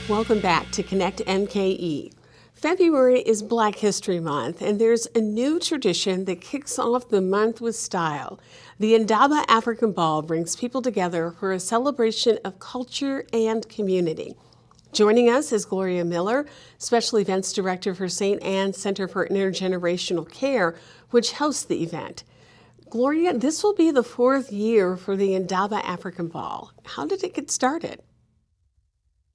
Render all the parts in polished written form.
Welcome back to Connect MKE. February is Black History Month, and there's a new tradition that kicks off the month with style. The Indaba African Ball brings people together for a celebration of culture and community. Joining us is Gloria Miller, Special Events Director for St. Anne's Center for Intergenerational Care, which hosts the event. Gloria, this will be the fourth year for the Indaba African Ball. How did it get started?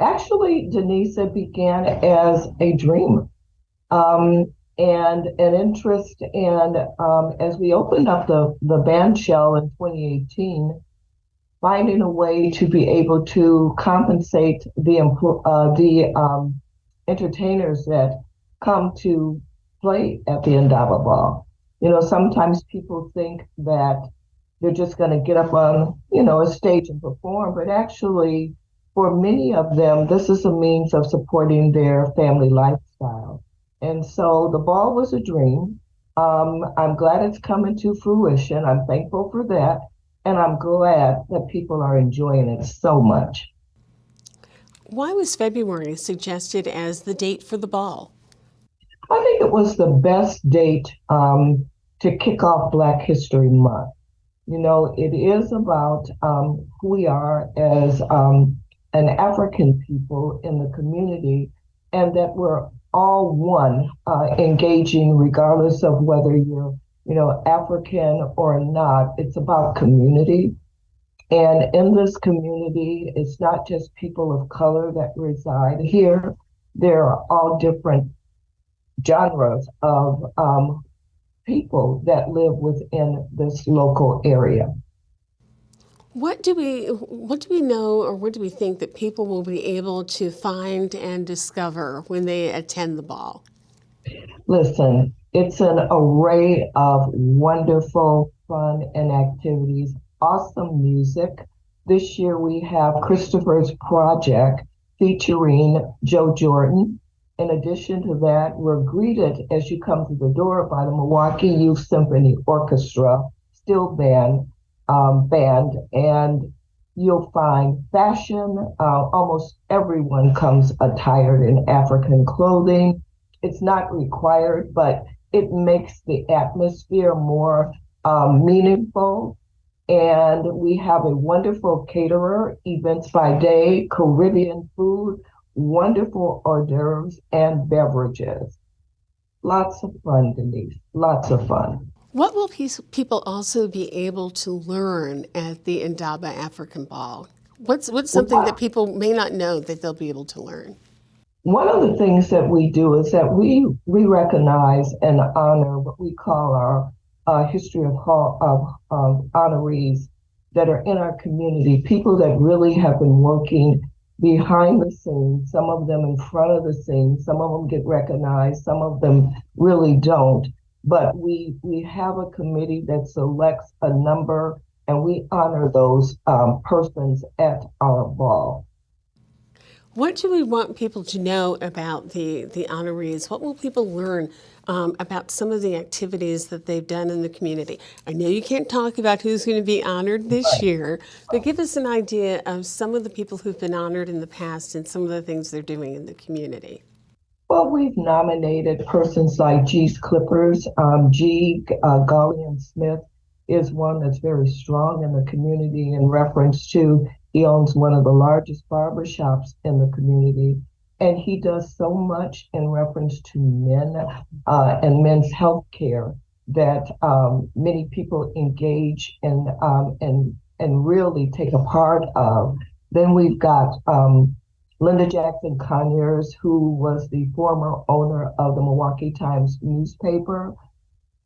Actually, Denise, it began as a dream and an interest. And as we opened up the band shell in 2018, finding a way to be able to compensate the entertainers that come to play at the Indaba Ball. You know, sometimes people think that they're just going to get up on, a stage and perform, but actually, for many of them, this is a means of supporting their family lifestyle. And so the ball was a dream. I'm glad it's coming to fruition. I'm thankful for that. And I'm glad that people are enjoying it so much. Why was February suggested as the date for the ball? I think it was the best date to kick off Black History Month. You know, it is about who we are as an African people in the community, and that we're all one, engaging regardless of whether you're, African or not. It's about community. And in this community, it's not just people of color that reside here. There are all different genres of people that live within this local area. What do we know, or what do we think that people will be able to find and discover when they attend the ball? Listen, it's an array of wonderful fun and activities, awesome music. This year we have Christopher's Project featuring Joe Jordan. In addition to that, we're greeted as you come through the door by the Milwaukee Youth Symphony Orchestra, steel band, and you'll find fashion. Almost everyone comes attired in African clothing. It's not required, but it makes the atmosphere more meaningful. And we have a wonderful caterer, events by day, Caribbean food, wonderful hors d'oeuvres and beverages. Lots of fun, Denise, lots of fun. What will people also be able to learn at the Indaba African Ball? What's something that people may not know that they'll be able to learn? One of the things that we do is that we recognize and honor what we call our history of honorees that are in our community, people that really have been working behind the scenes, some of them in front of the scenes, some of them get recognized, some of them really don't. But we have a committee that selects a number, and we honor those persons at our ball. What do we want people to know about the honorees? What will people learn about some of the activities that they've done in the community? I know you can't talk about who's going to be honored this year, but give us an idea of some of the people who've been honored in the past and some of the things they're doing in the community. Well, we've nominated persons like G's Clippers. Gollian Smith is one that's very strong in the community in reference to he owns one of the largest barbershops in the community. And he does so much in reference to men and men's health care that many people engage in and really take a part of. Then we've got Linda Jackson Conyers, who was the former owner of the Milwaukee Times newspaper.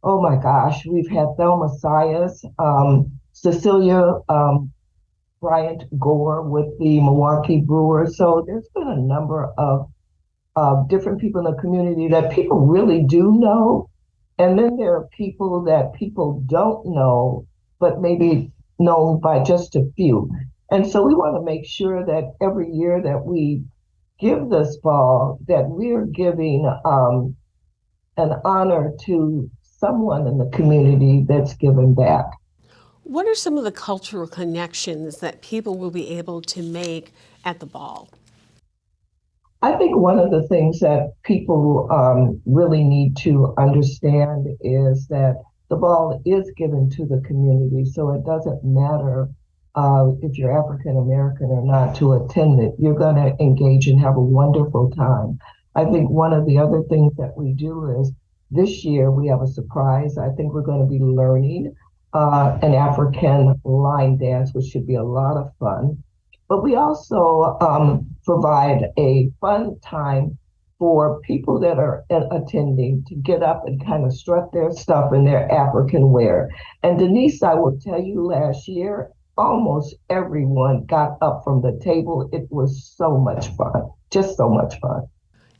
Oh my gosh, we've had Thelma Sias, Cecilia Bryant Gore with the Milwaukee Brewers. So there's been a number of different people in the community that people really do know. And then there are people that people don't know, but maybe known by just a few. And so we want to make sure that every year that we give this ball, that we're giving an honor to someone in the community that's given back. What are some of the cultural connections that people will be able to make at the ball? I think one of the things that people really need to understand is that the ball is given to the community, so it doesn't matter if you're African American or not to attend it. You're going to engage and have a wonderful time. I think one of the other things that we do is this year we have a surprise. I think we're going to be learning an African line dance, which should be a lot of fun. But we also provide a fun time for people that are attending to get up and kind of strut their stuff in their African wear. And Denise, I will tell you, last year, almost everyone got up from the table. It was so much fun, just so much fun.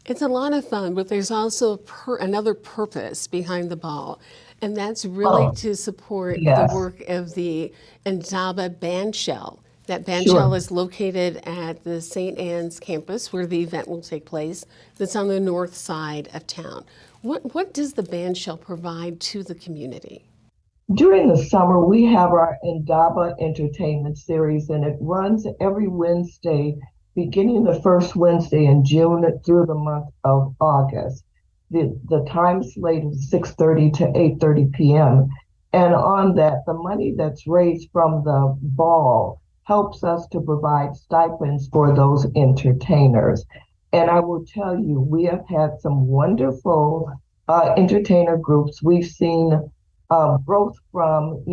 It's a lot of fun, but there's also another purpose behind the ball, and that's really Oh, to support the yes, work of the Indaba Bandshell. That bandshell sure. is located at the St. Anne's campus where the event will take place. That's on the north side of town. What does the bandshell provide to the community? During the summer, we have our Indaba Entertainment Series, and it runs every Wednesday, beginning the first Wednesday in June through the month of August. The time slate is 6:30 to 8:30 p.m. And on that, the money that's raised from the ball helps us to provide stipends for those entertainers. And I will tell you, we have had some wonderful entertainer groups. We've seen growth from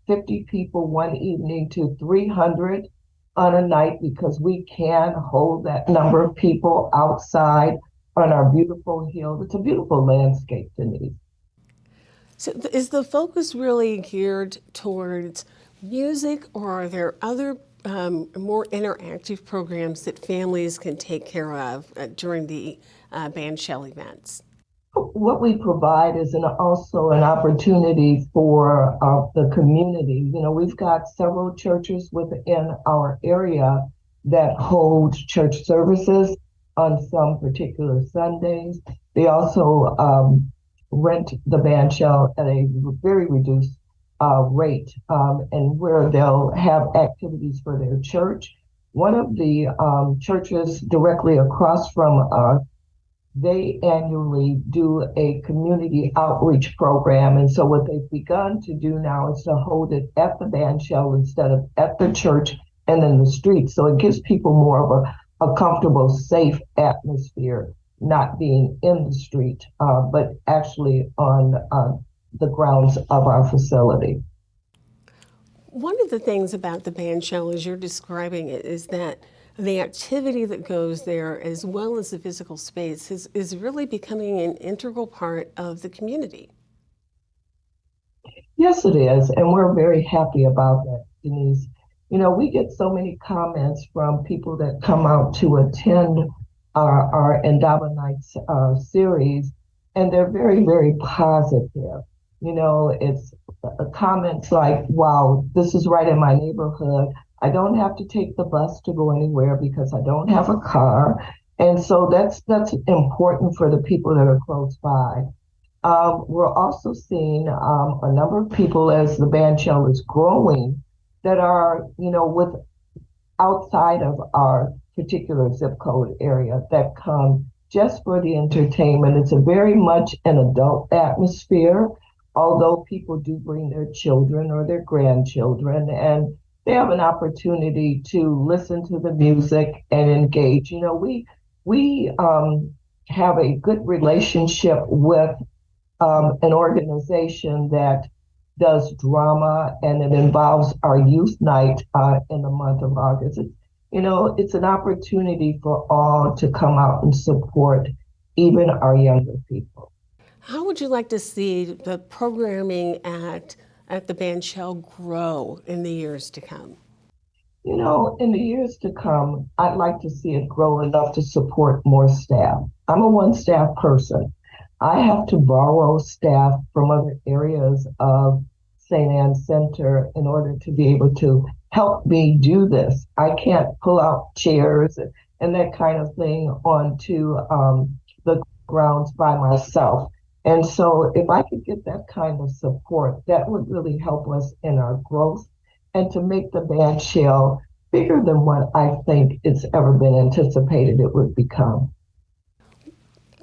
50 people one evening to 300 on a night because we can hold that number of people outside on our beautiful hill. It's a beautiful landscape, Denise. So is the focus really geared towards music, or are there other more interactive programs that families can take care of during the bandshell events? What we provide is also an opportunity for the community. We've got several churches within our area that hold church services on some particular Sundays. They also rent the band shell at a very reduced rate, and where they'll have activities for their church. One of the churches directly across from us, they annually do a community outreach program. And so what they've begun to do now is to hold it at the band shell instead of at the church and in the street. So it gives people more of a comfortable, safe atmosphere, not being in the street, but actually on the grounds of our facility. One of the things about the bandshell, as you're describing it, is that the activity that goes there, as well as the physical space, is really becoming an integral part of the community. Yes, it is. And we're very happy about that, Denise. We get so many comments from people that come out to attend our Indaba Nights series, and they're very, very positive. It's comments like, wow, this is right in my neighborhood. I don't have to take the bus to go anywhere because I don't have a car. And so that's important for the people that are close by. We're also seeing a number of people as the band shell is growing that are, with outside of our particular zip code area that come just for the entertainment. It's a very much an adult atmosphere, although people do bring their children or their grandchildren, and they have an opportunity to listen to the music and engage. We have a good relationship with an organization that does drama, and it involves our youth night in the month of August. It's an opportunity for all to come out and support even our younger people. How would you like to see the programming at the bandshell grow in the years to come? In the years to come, I'd like to see it grow enough to support more staff. I'm a one staff person. I have to borrow staff from other areas of St. Anne Center in order to be able to help me do this. I can't pull out chairs and that kind of thing onto the grounds by myself. And so if I could get that kind of support, that would really help us in our growth and to make the band shell bigger than what I think it's ever been anticipated it would become.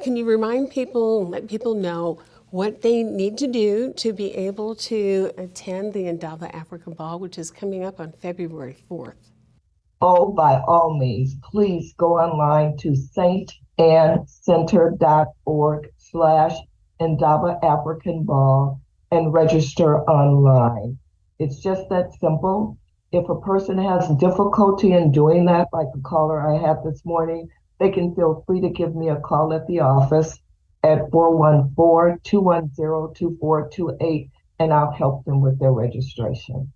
Can you remind people, let people know what they need to do to be able to attend the Indaba African Ball, which is coming up on February 4th? Oh, by all means, please go online to saintannecenter.org/Indaba African Ball and register online. It's just that simple. If a person has difficulty in doing that, like the caller I had this morning, they can feel free to give me a call at the office at 414-210-2428, and I'll help them with their registration.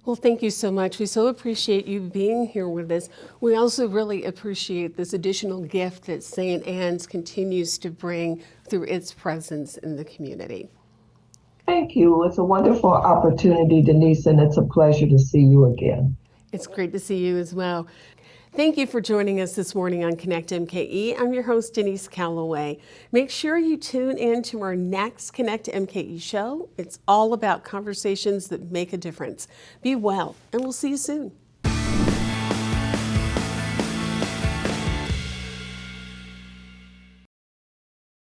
Well, thank you so much. We so appreciate you being here with us. We also really appreciate this additional gift that St. Anne's continues to bring through its presence in the community. Thank you. It's a wonderful opportunity, Denise, and it's a pleasure to see you again. It's great to see you as well. Thank you for joining us this morning on Connect MKE. I'm your host, Denise Callaway. Make sure you tune in to our next Connect MKE show. It's all about conversations that make a difference. Be well, and we'll see you soon.